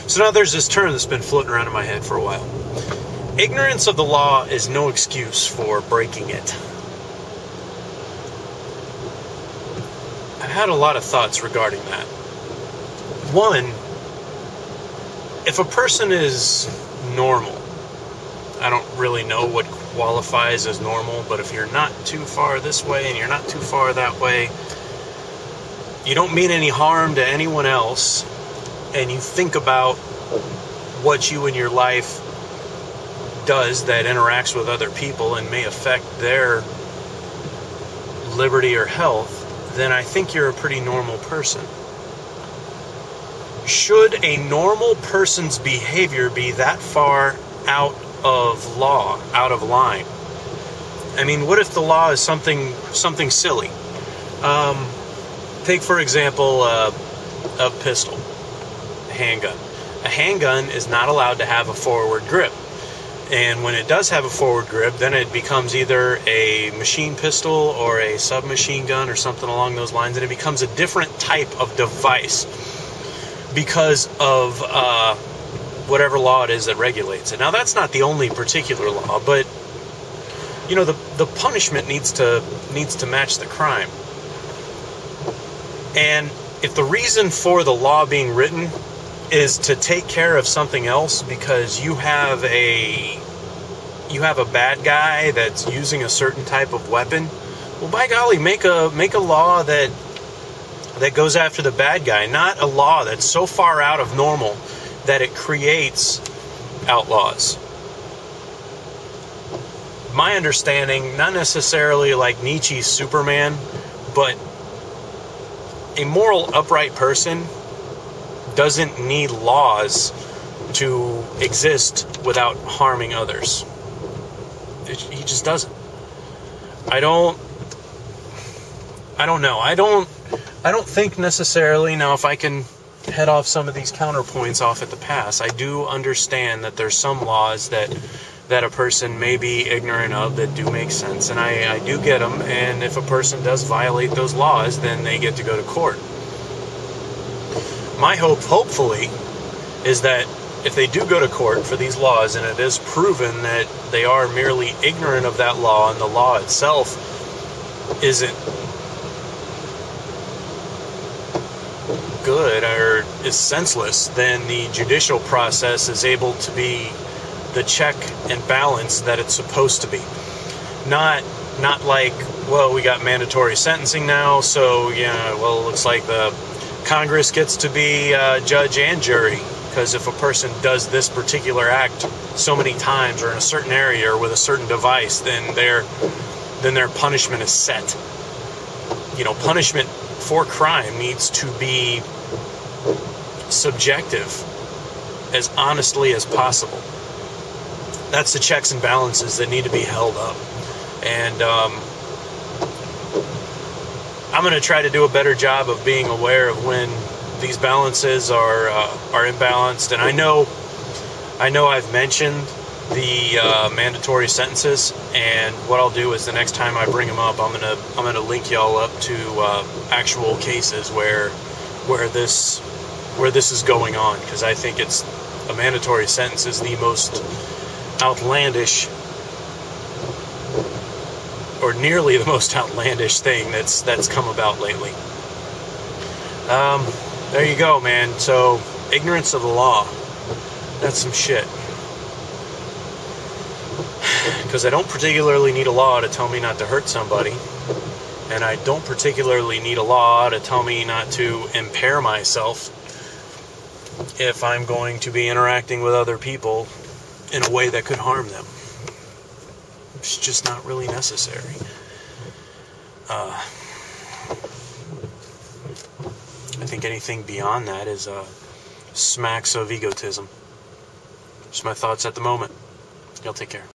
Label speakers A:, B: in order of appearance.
A: So now there's this term that's been floating around in my head for a while. Ignorance of the law is no excuse for breaking it. I've had a lot of thoughts regarding that. One, if a person is normal, I don't really know what qualifies as normal, but if you're not too far this way and you're not too far that way, you don't mean any harm to anyone else, and you think about what you in your life does that interacts with other people and may affect their liberty or health, then I think you're a pretty normal person. Should a normal person's behavior be that far out of law, out of line? I mean, what if the law is something silly? Take, for example, a pistol, a handgun. A handgun is not allowed to have a forward grip. And when it does have a forward grip, then it becomes either a machine pistol or a submachine gun or something along those lines, and it becomes a different type of device because of whatever law it is that regulates it. Now, that's not the only particular law, but you know, the punishment needs to match the crime. And if the reason for the law being written is to take care of something else because you have a bad guy that's using a certain type of weapon, well, by golly, make a law that goes after the bad guy, not a law that's so far out of normal that it creates outlaws. My understanding, not necessarily like Nietzsche's Superman, but a moral, upright person doesn't need laws to exist without harming others. He just doesn't. I don't know. I don't think necessarily, now if I can head off some of these counterpoints off at the pass, I do understand that there's some laws that a person may be ignorant of that do make sense, and I do get them, and if a person does violate those laws, then they get to go to court. My hope, hopefully, is that if they do go to court for these laws and it is proven that they are merely ignorant of that law and the law itself isn't good or is senseless, then the judicial process is able to be the check and balance that it's supposed to be. Not like, well, we got mandatory sentencing now, so yeah, well, it looks like the Congress gets to be judge and jury, because if a person does this particular act so many times or in a certain area or with a certain device, then their punishment is set. You know, punishment for crime needs to be subjective as honestly as possible. That's the checks and balances that need to be held up. And I'm going to try to do a better job of being aware of when these balances are imbalanced. And I know I've mentioned the mandatory sentences, and what I'll do is the next time I bring them up, I'm gonna link y'all up to actual cases where this is going on, because I think it's a mandatory sentence is the most outlandish, or nearly the most outlandish thing that's come about lately. There you go, man. So, ignorance of the law, that's some shit. Because I don't particularly need a law to tell me not to hurt somebody, and I don't particularly need a law to tell me not to impair myself if I'm going to be interacting with other people in a way that could harm them. It's just not really necessary. I think anything beyond that is smacks of egotism. Just my thoughts at the moment. Y'all take care.